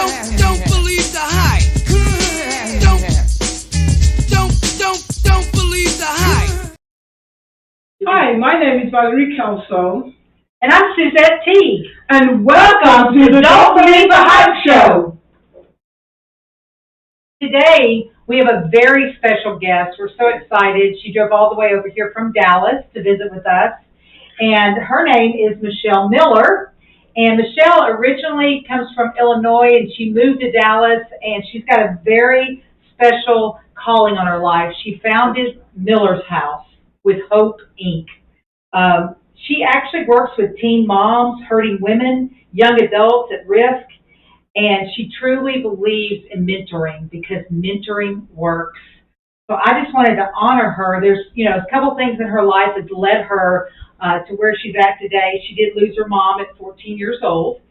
Don't believe the hype. Don't believe the hype. Hi, my name is Valerie Kelso. And I'm Suzette T. And welcome to the Don't Believe the Hype Show. Today, we have a very special guest. We're so excited. She drove all the way over here from Dallas to visit with us. And her name is Michelle Miller. And Michelle originally comes from Illinois, and she moved to Dallas, and she's got a very special calling on her life. She founded Miller's House with Hope, Inc. She actually works with teen moms, hurting women, young adults at risk, and she truly believes in mentoring because mentoring works. So I just wanted to honor her. There's, a couple things in her life that's led her to where she's at today. She did lose her mom at 14 years old,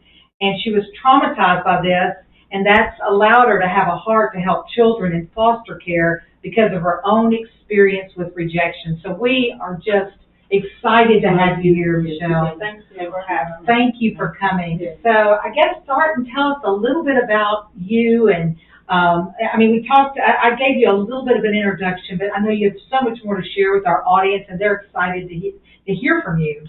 and she was traumatized by this, and that's allowed her to have a heart to help children in foster care because of her own experience with rejection. So we are just excited to have you here, Michelle. Thanks for having me. Thank you for coming. So I guess start and tell us a little bit about you. And we talked, I gave you a little bit of an introduction, but I know you have so much more to share with our audience, and they're excited to hear from you.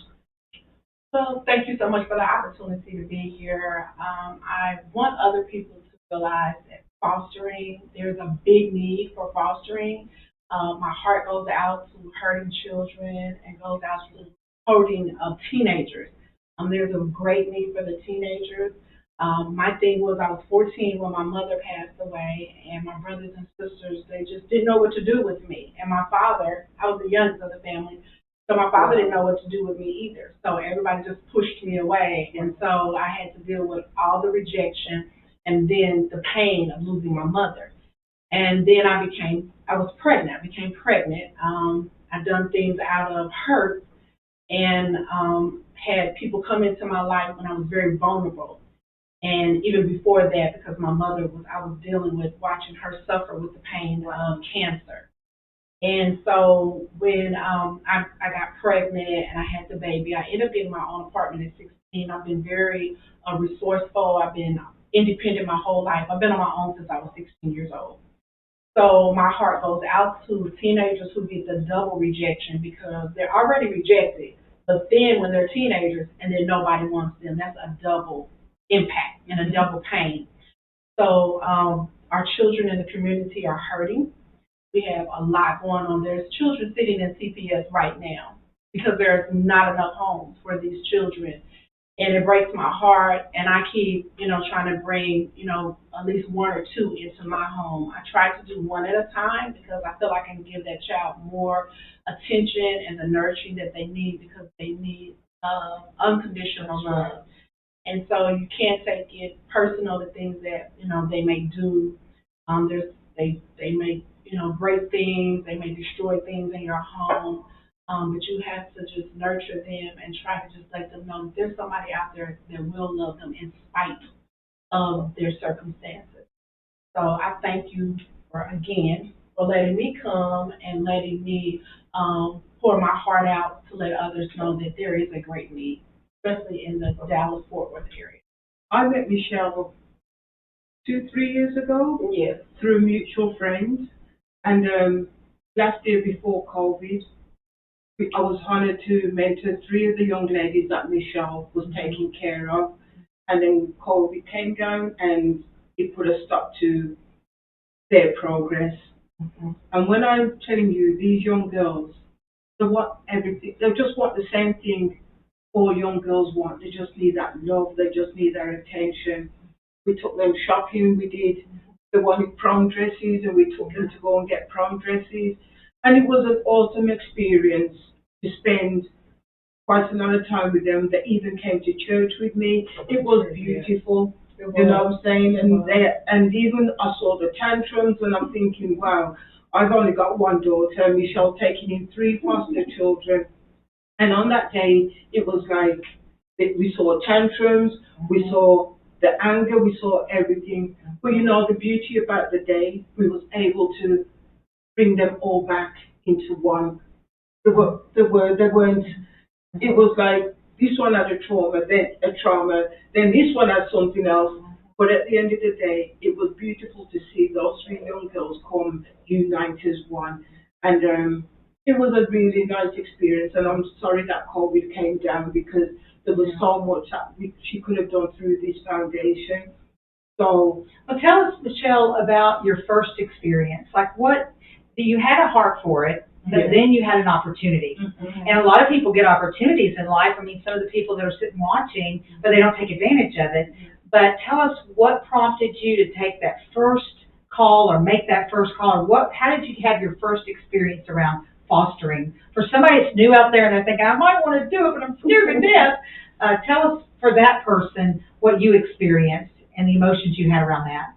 Well, thank you so much for the opportunity to be here. I want other people to realize that fostering, there's a big need for fostering. My heart goes out to hurting children and goes out to hurting teenagers. There's a great need for the teenagers. My thing was I was 14 when my mother passed away, and my brothers and sisters, they just didn't know what to do with me. And my father, I was the youngest of the family, so my father didn't know what to do with me either. So everybody just pushed me away, and so I had to deal with all the rejection and then the pain of losing my mother. And then I became pregnant. I done things out of hurt and had people come into my life when I was very vulnerable. And even before that, because I was dealing with watching her suffer with the pain of cancer. And so when I got pregnant and I had the baby, I ended up getting my own apartment at 16. I've been very resourceful. I've been independent my whole life. I've been on my own since I was 16 years old. So my heart goes out to teenagers who get the double rejection because they're already rejected. But then when they're teenagers and then nobody wants them, that's a double impact and a double pain. So our children in the community are hurting. We have a lot going on. There's children sitting in CPS right now because there's not enough homes for these children. And it breaks my heart, and I keep, trying to bring, at least one or two into my home. I try to do one at a time because I feel like I can give that child more attention and the nurturing that they need because they need unconditional love. And so you can't take it personal, the things that, they may do. They may, break things, they may destroy things in your home. But you have to just nurture them and try to just let them know that there's somebody out there that will love them in spite of their circumstances. So I thank you for letting me come and letting me pour my heart out to let others know that there is a great need, especially in the Dallas-Fort Worth area. I met Michelle 2-3 years ago. Yes. Through a mutual friend. And last year before COVID, I was honored to mentor 3 of the young ladies that Michelle was taking care of. And then COVID came down and it put a stop to their progress. Mm-hmm. And when I'm telling you, these young girls, they want everything. They just want the same thing all young girls want. They just need that love. They just need that attention. We took them shopping. They wanted prom dresses, and we took them to go and get prom dresses. And it was an awesome experience to spend quite a lot of time with them. They even came to church with me. It was beautiful, you know what I'm saying? And even I saw the tantrums, and I'm thinking, wow, I've only got one daughter, Michelle taking in 3 foster children. And on that day, it was like we saw tantrums, we saw the anger, we saw everything. But the beauty about the day, we was able to bring them all back into one. They weren't, it was like this one had a trauma, then this one had something else. But at the end of the day, it was beautiful to see those three young girls come unite as one. And it was a really nice experience. And I'm sorry that COVID came down because there was so much that she could have done through this foundation. So, Well, tell us, Michelle, about your first experience. Like what, you had a heart for it, but Yes. then you had an opportunity. And a lot of people get opportunities in life. I mean, some of the people that are sitting watching, but they don't take advantage of it. But tell us what prompted you to take that first call or make that first call, or what, how did you have your first experience around fostering? For somebody that's new out there and they're thinking, I might want to do it, but I'm scared to death. Tell us for that person what you experienced and the emotions you had around that.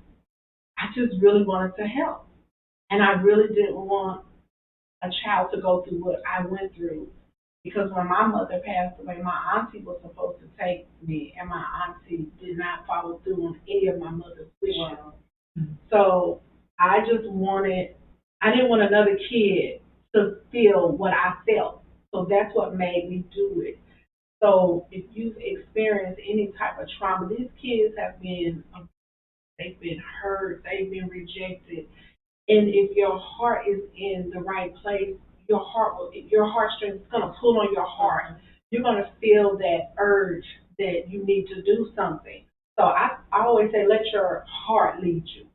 I just really wanted to help. And I really didn't want a child to go through what I went through. Because when my mother passed away, my auntie was supposed to take me, and my auntie did not follow through on any of my mother's wishes. Wow. So I didn't want another kid to feel what I felt. So that's what made me do it. So if you've experienced any type of trauma, these kids they've been hurt, they've been rejected. And if your heart is in the right place, your heartstrings is gonna pull on your heart. You're gonna feel that urge that you need to do something. So I always say, let your heart lead you.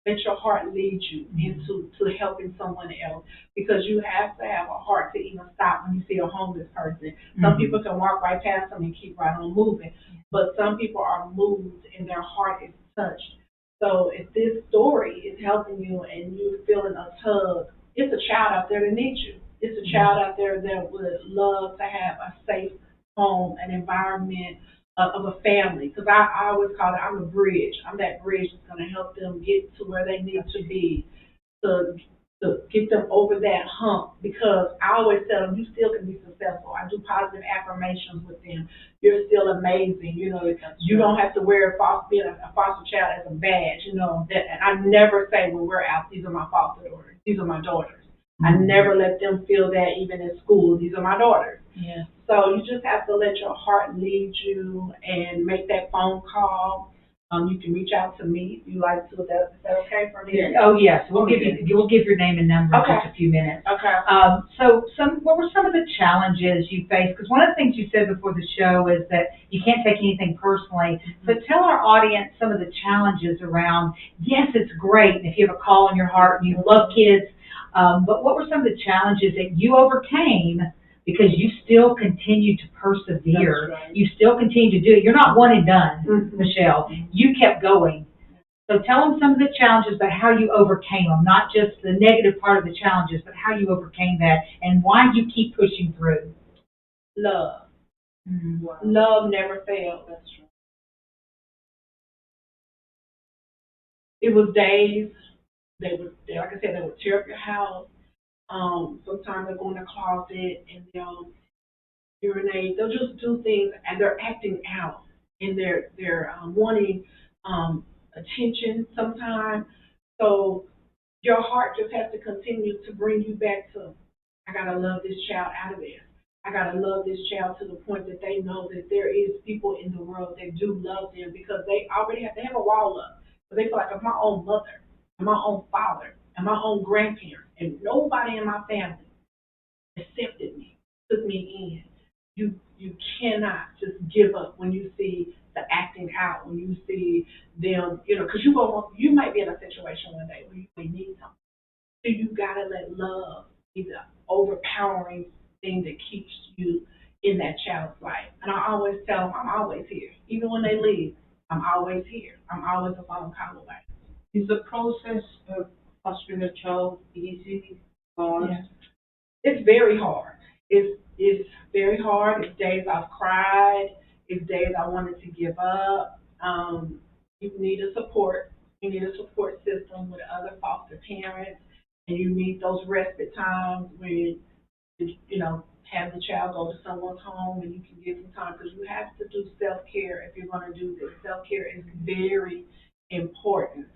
Let your heart lead you into helping someone else, because you have to have a heart to even stop when you see a homeless person. Some people can walk right past them and keep right on moving, but some people are moved and their heart is touched. So if this story is helping you and you're feeling a tug, it's a child out there that needs you. It's a child out there that would love to have a safe home, an environment of a family. Because I always call it, I'm a bridge. I'm that bridge that's going to help them get to where they need to be, to get them over that hump. Because I always tell them, you still can be successful. I do positive affirmations with them. You're still amazing. You know, you don't have to wear being a foster child as a badge. You know, and I never say when we're out, these are my foster daughters. These are my daughters. I never let them feel that even in school. These are my daughters. Yeah. So you just have to let your heart lead you and make that phone call. You can reach out to me if you like to. Is that okay for me? Yeah. Oh, yes. We'll give your name and number in Okay. just a few minutes. Okay. So what were some of the challenges you faced? Because one of the things you said before the show is that you can't take anything personally. So tell our audience some of the challenges around, yes, it's great, and if you have a call in your heart and you love kids, but what were some of the challenges that you overcame because you still continue to persevere? That's right. You still continue to do it. You're not one and done, Mhm. Michelle. You kept going. So tell them some of the challenges, but how you overcame them, not just the negative part of the challenges, but how you overcame that and why you keep pushing through. Love. Wow. Love never fails. That's right. It was days like I said, they would tear up your house. Sometimes they'll go in the closet and they'll urinate. They'll just do things, and they're acting out, and they're wanting attention sometimes. So your heart just has to continue to bring you back to, I gotta love this child out of there. I gotta love this child to the point that they know that there is people in the world that do love them, because they have a wall up. But they feel like, if my own mother and my own father and my own grandparents and nobody in my family accepted me, took me in. You cannot just give up when you see the acting out, when you see them, because you might be in a situation one day where you may need something. So you gotta let love be the overpowering thing that keeps you in that child's life. And I always tell them, I'm always here. Even when they leave, I'm always here. I'm always a phone call away. Is the process of fostering a child easy? Hard? Yeah. It's very hard. It's very hard. It's days I've cried. It's days I wanted to give up. You need a support. You need a support system with other foster parents, and you need those respite times when have the child go to someone's home and you can give some time, because you have to do self-care if you're going to do this. Self-care is very important.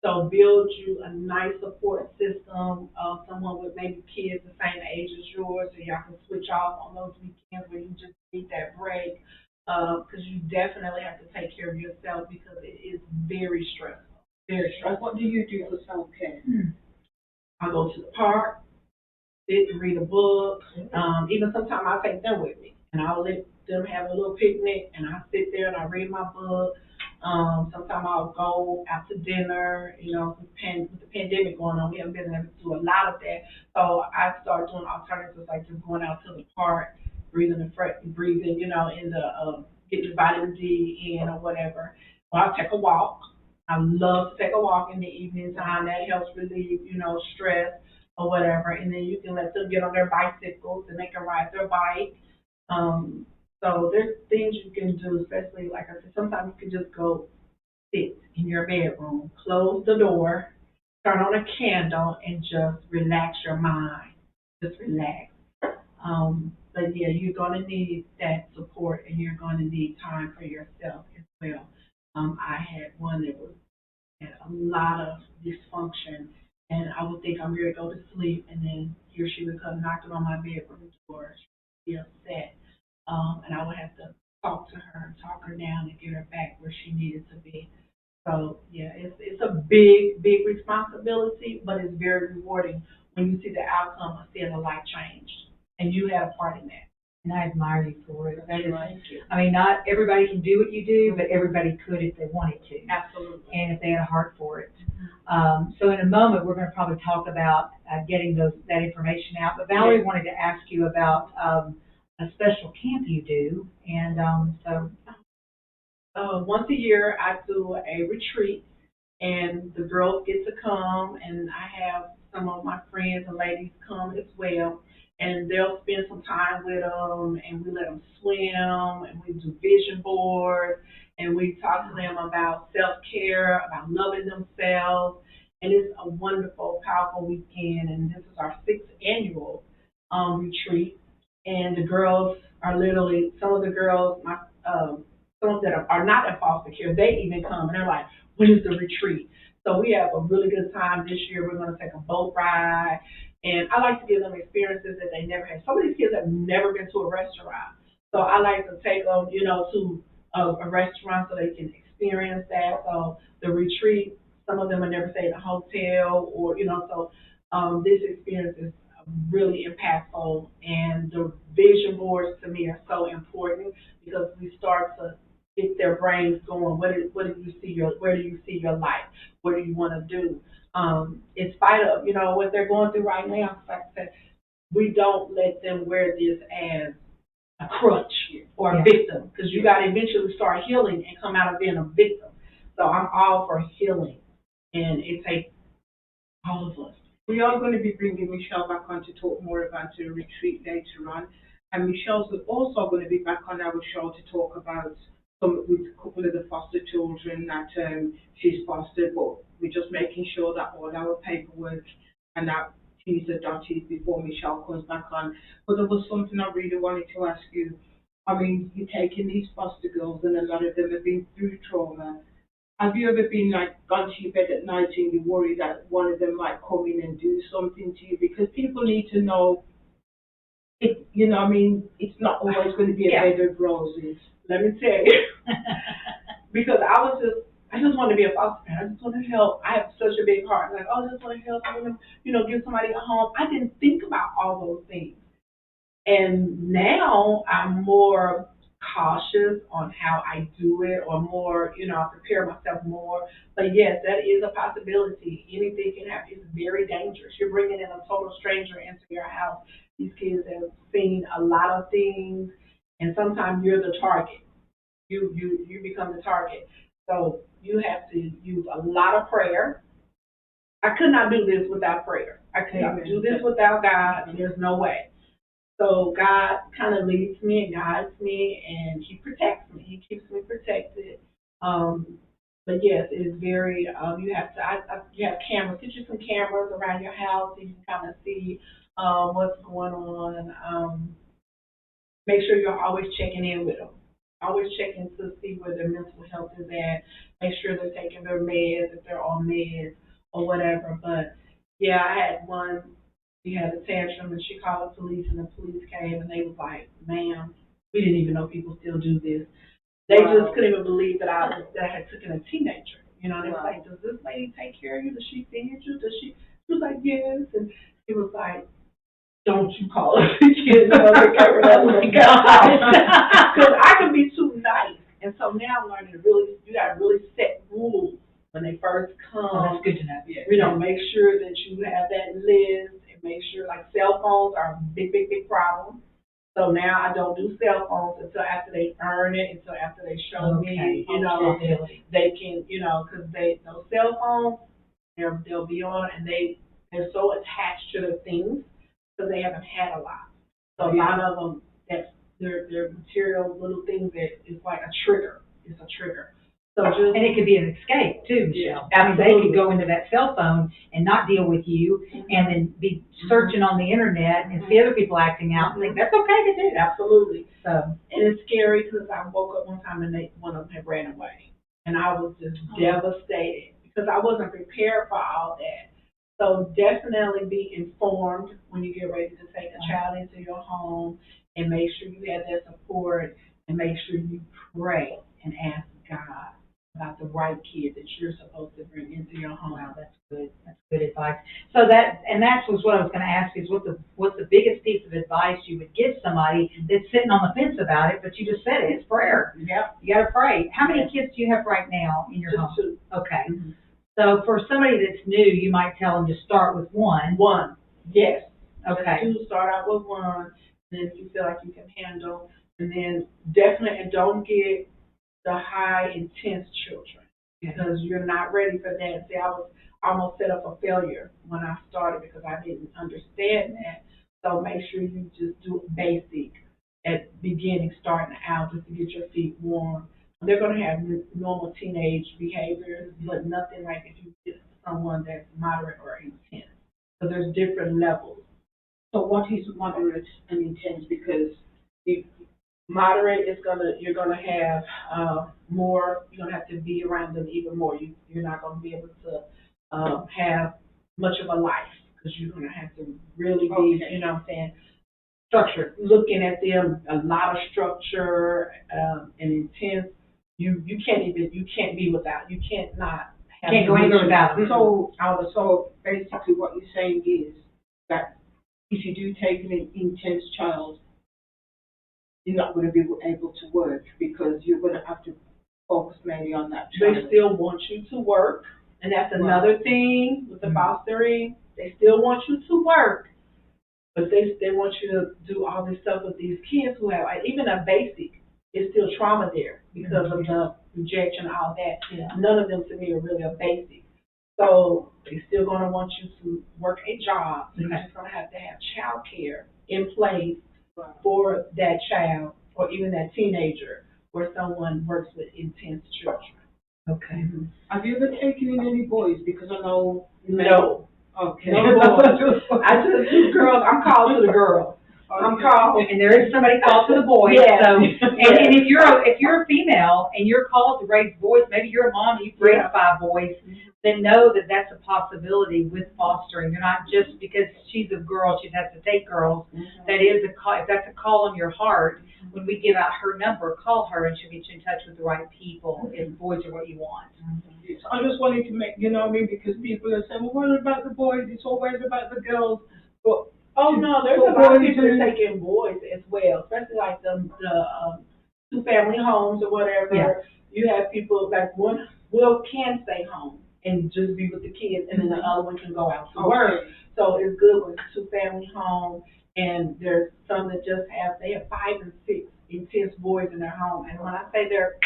So build you a nice support system of someone with maybe kids the same age as yours, so y'all can switch off on those weekends where you just need that break. because you definitely have to take care of yourself because it is very stressful, very stressful. What do you do for self-care? I go to the park, sit and read a book. Even sometimes I take them with me, and I'll let them have a little picnic, and I sit there and I read my book. Sometimes I'll go out to dinner. You know, with the pandemic going on, we haven't been able to do a lot of that. So I start doing alternatives like just going out to the park, breathing, you know, in the getting vitamin D in or whatever. Or I'll take a walk. I love to take a walk in the evening time. That helps relieve, you know, stress or whatever. And then you can let them get on their bicycles and they can ride their bike. So there's things you can do, especially like I said, sometimes you can just go sit in your bedroom, close the door, turn on a candle, and just relax your mind. Just relax. But yeah, you're going to need that support and you're going to need time for yourself as well. I had one that had a lot of dysfunction, and I would think I'm ready to go to sleep, and then here she would come knocking on my bedroom door. She'd be upset, and I would have to talk to her, talk her down, and get her back where she needed to be. So yeah, it's a big responsibility, but it's very rewarding when you see the outcome of seeing a life changed, and you had a part in that. And I admire you for it. That is, Thank you. I mean, not everybody can do what you do, but everybody could if they wanted to. Absolutely. And if they had a heart for it. So in a moment, we're going to probably talk about getting that information out. But Valerie wanted to ask you about a special camp you do. And Once a year, I do a retreat, and the girls get to come, and I have some of my friends and ladies come as well, and they'll spend some time with them, and we let them swim, and we do vision boards, and we talk to them about self-care, about loving themselves, and it's a wonderful, powerful weekend, and this is our 6th annual retreat, and the girls are literally, some of the girls, some that are not in foster care, they even come, and they're like, when is the retreat? So we have a really good time this year. We're going to take a boat ride, and I like to give them experiences that they never had. Some of these kids have never been to a restaurant, so I like to take them, you know, to a restaurant so they can experience that. So the retreat, some of them have never stayed in a hotel, or you know, so this experience is really impactful. And the vision boards to me are so important because we start to get their brains going. Where do you see your life? What do you want to do? In spite of, you know, what they're going through right now, like I said, we don't let them wear this as a crutch or a victim, because you got to eventually start healing and come out of being a victim. So I'm all for healing, and it takes all of us. We are going to be bringing Michelle back on to talk more about the retreat later on. And Michelle's also going to be back on our show to talk about with a couple of the foster children that she's fostered, but we're just making sure that all our paperwork and that T's are dotted before Michelle comes back on. But there was something I really wanted to ask you. I mean, you're taking these foster girls, and a lot of them have been through trauma. Have you ever been like gone to your bed at night and you worry that one of them might come in and do something to you? Because people need to know, you know, I mean, it's not always going to be a bed of roses. Let me tell you, because I just want to be a foster parent. I just want to help. I have such a big heart. Like, oh, I just want to help. I want to, you know, give somebody a home. I didn't think about all those things. And now I'm more cautious on how I do it, or more, you know, I prepare myself more. But yes, that is a possibility. Anything can happen. It's very dangerous. You're bringing in a total stranger into your house. These kids have seen a lot of things, and sometimes you're the target. You become the target. So you have to use a lot of prayer. I could not do this without prayer. I could not do this without God. There's no way. So God kind of leads me and guides me, and He protects me. He keeps me protected. But yes, it is very. You have to. You have cameras. Get you some cameras around your house so you can kind of see what's going on. Make sure you're always checking in with them. Always checking to see where their mental health is at. Make sure they're taking their meds if they're on meds or whatever. But yeah, I had one. She had a tantrum and she called the police, and the police came and they was like, "Ma'am, We didn't even know people still do this. They just couldn't even believe that that I had taken a teenager. You know, and it's like, does this lady take care of you? Does she feed you? Does she? She was like, yes. And he was like, don't you call us again. Oh my God. Because I can be too nice. And so now I'm learning to really, you got to really set rules when they first come. Oh, that's good to know. Yeah. You know, make sure that you have that list and make sure, like, cell phones are a big, big, big problem. So now I don't do cell phones until after they earn it, until after they show me, you know, they can, you know, because those cell phones, they'll be on and they're so attached to their things because they haven't had a lot. So a lot of them, they're material little things that is like a trigger. It's a trigger. So just, and it could be an escape too, Michelle. Yeah, I mean, they could go into that cell phone and not deal with you, and then be searching on the internet and see other people acting out and think that's okay to do. Absolutely. So, and it's scary because I woke up one time and one of them had ran away, and I was just devastated because I wasn't prepared for all that. So definitely be informed when you get ready to take a child into your home, and make sure you have that support, and make sure you pray and ask God about the right kid that you're supposed to bring into your home. wow, that's good. That's good advice. So that was what I was going to ask is what's the biggest piece of advice you would give somebody that's sitting on the fence about it, but you just said it, it's prayer. Yep. You got to pray. How many kids do you have right now in your Just home? two. Okay. Mm-hmm. So for somebody that's new, you might tell them to start with one. One. Yes. Okay. Just start out with one, and then if you feel like you can handle, and then definitely, and don't get the high intense children because you're not ready for that. See, I was almost set up for failure when I started because I didn't understand that. So make sure you just do basic at beginning, starting out, just to get your feet warm. They're going to have normal teenage behaviors, but nothing like if you get someone that's moderate or intense. So there's different levels. So what is moderate and intense? Because if moderate is you're gonna have more. You're gonna have to be around them even more. You're not gonna be able to have much of a life because you're gonna have to really be, you know what I'm saying, structured. Looking at them, a lot of structure and intense. You can't be without. You can't not have. Can't go anywhere without them. So basically, what you're saying is that if you do take an intense child, you're not going to be able to work because you're going to have to focus mainly on that child. They still want you to work, and that's another thing with the fostering. They still want you to work, but they want you to do all this stuff with these kids who have, like, even a basic, it's still trauma there because of the rejection, all that. Yeah. None of them to me are really a basic. So they're still going to want you to work a job. So you're just going to have child care in place for that child or even that teenager where someone works with intense children. Okay. Mm-hmm. Have you ever taken in any boys? Because I know. No. Okay. No boys. I just do girls. I'm called to the girls. I'm called. And there is somebody called to the boys. Yes. So, and if you're a female and you're called to raise boys, maybe you're a mom and you've raised 5 boys, then know that that's a possibility with fostering. You're not just because she's a girl, she has to take girls. That is a call. If that's a call on your heart, when we give out her number, call her and she'll get you in touch with the right people if boys are what you want. So I just wanted to make, you know what I mean, because people are saying, well, what about the boys? It's always about the girls. But no, there's a lot of people that take in boys as well, especially like the 2-family homes or whatever. Yeah. You have people like one can stay home and just be with the kids, and then the other one can go out to work. So it's good with 2-family home, and there's some that just they have 5 and 6 intense boys in their home. And when I say they're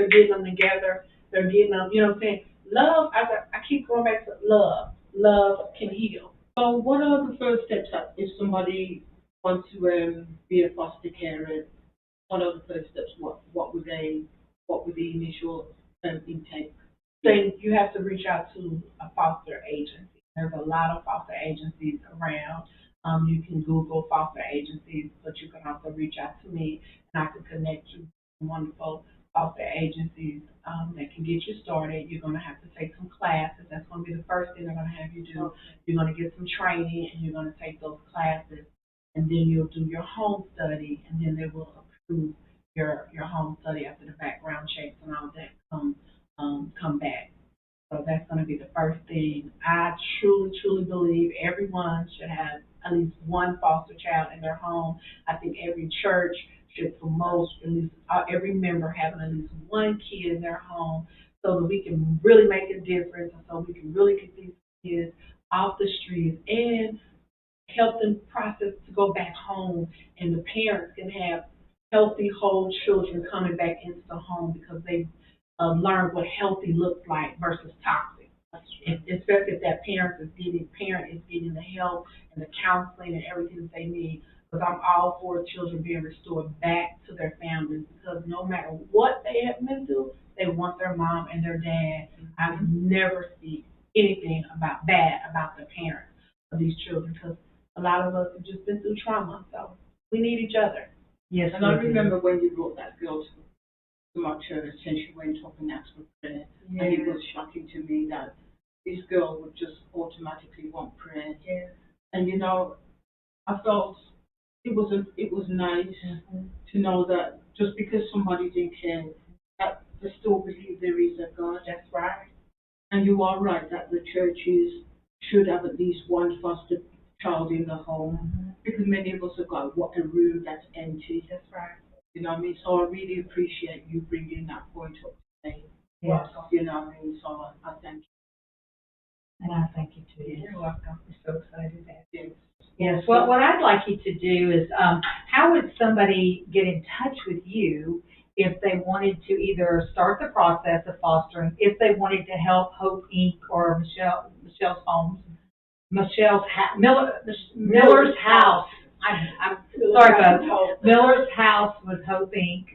getting them together, they're getting them, you know what I'm saying? Love, I keep going back to love. Love can heal. So what are the first steps if somebody wants to be a foster carer? What are the first steps? What would the initial intake? Then you have to reach out to a foster agency. There's a lot of foster agencies around. You can Google foster agencies, but you can also reach out to me, and I can connect you with wonderful foster agencies that can get you started. You're going to have to take some classes. That's going to be the first thing they're going to have you do. You're going to get some training, and you're going to take those classes, and then you'll do your home study, and then they will approve your home study after the background checks and all that come back. So that's going to be the first thing. I truly, truly believe everyone should have at least one foster child in their home. I think every church should promote at least every member having at least one kid in their home so that we can really make a difference and so we can really get these kids off the streets and help them process to go back home and the parents can have healthy, whole children coming back into the home because they learn what healthy looks like versus toxic. Especially if that parent is getting the help and the counseling and everything that they need. Because I'm all for children being restored back to their families because no matter what they have been through, they want their mom and their dad. I've never seen anything bad about the parents of these children because a lot of us have just been through trauma, so we need each other. Yes, And I remember when you brought that girl to my church and she went up and asked for prayer. Yeah. And it was shocking to me that this girl would just automatically want prayer. Yeah. And you know, I felt it was nice to know that just because somebody's in care, that they still believe there is a God. That's right. And you are right that the churches should have at least one foster child in the home because many of us have got a room that's empty. That's right. You know what I mean? So I really appreciate you bringing that point up today. Yes. You know what I mean? So I thank And I thank you too. You're welcome. We're so excited that. you. Yes, well, what I'd like you to do is, how would somebody get in touch with you if they wanted to either start the process of fostering, if they wanted to help Hope Inc. or Michelle's Homes, Miller's House. I'm sorry, folks. Miller's House with Hope Inc.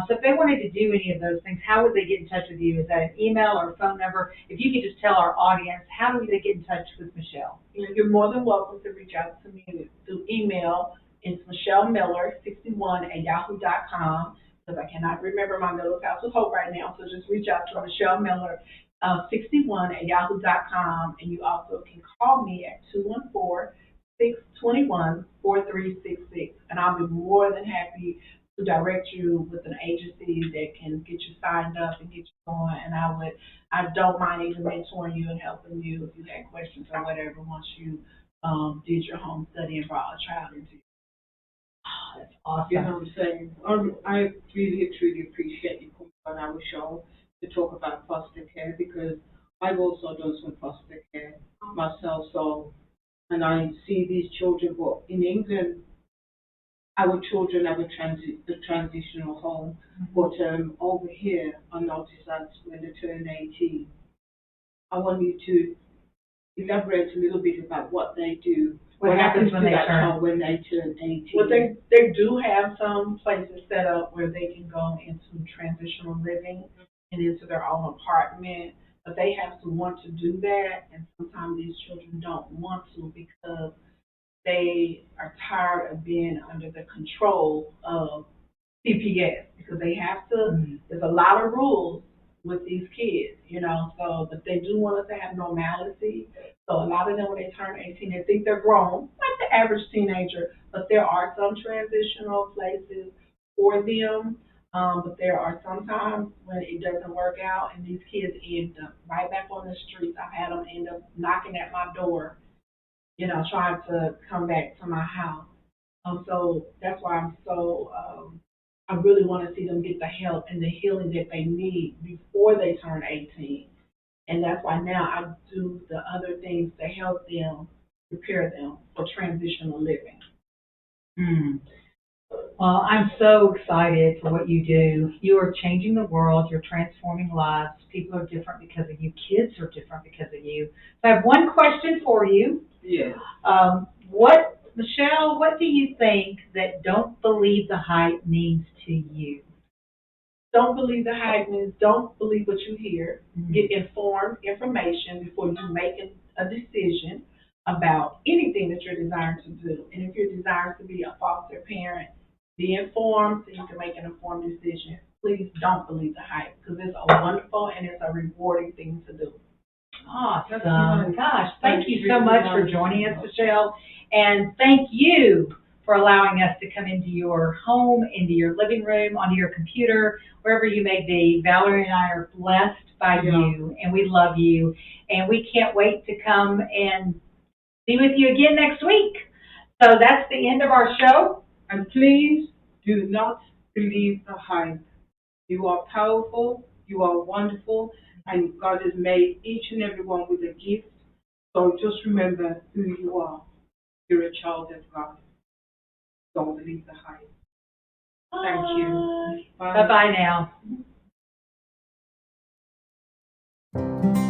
So if they wanted to do any of those things, how would they get in touch with you? Is that an email or a phone number? If you could just tell our audience, how do they get in touch with Michelle? You're more than welcome to reach out to me through email. It's michellmiller61@yahoo.com because I cannot remember my Miller's House with Hope right now. So just reach out to Michelle Miller. 61@yahoo.com, and you also can call me at 214-621-4366, and I'll be more than happy to direct you with an agency that can get you signed up and get you going. And I don't mind even mentoring you and helping you if you had questions or whatever once you did your home study and brought a child into you. Oh, that's awesome. You know what I'm saying? I really, truly appreciate you coming on our show to talk about foster care because I've also done some foster care myself. So, and I see these children, but in England, our children have a transitional home. But over here, I noticed that when they turn 18, I want you to elaborate a little bit about what they do. What happens when to they that turn? child when they turn 18? Well, they do have some places set up where they can go into transitional living and into their own apartment, but they have to want to do that, and sometimes these children don't want to because they are tired of being under the control of CPS because they have to. There's a lot of rules with these kids, so but they do want us to have normalcy. So a lot of them, when they turn 18, they think they're grown, like the average teenager, but there are some transitional places for them. But there are some times when it doesn't work out and these kids end up right back on the streets. I've had them end up knocking at my door, trying to come back to my house. So that's why I really want to see them get the help and the healing that they need before they turn 18. And that's why now I do the other things to help them, prepare them for transitional living. Well, I'm so excited for what you do. You are changing the world. You're transforming lives. People are different because of you. Kids are different because of you. So I have one question for you. Yes. Michelle, what do you think that don't believe the hype means to you? Don't believe the hype means don't believe what you hear. Get informed information before you make a decision about anything that you're desiring to do. And if you're desiring to be a foster parent, be informed so you can make an informed decision. Please don't believe the hype because it's a wonderful and it's a rewarding thing to do. Awesome. Gosh, thank you so much for joining us, Michelle. And thank you for allowing us to come into your home, into your living room, onto your computer, wherever you may be. Valerie and I are blessed by you, and we love you. And we can't wait to come and be with you again next week. So that's the end of our show. And please do not believe the hype. You are powerful, you are wonderful, and God has made each and every one with a gift. So just remember who you are. You're a child of God. Don't believe the hype. Thank you. Bye. Bye-bye now.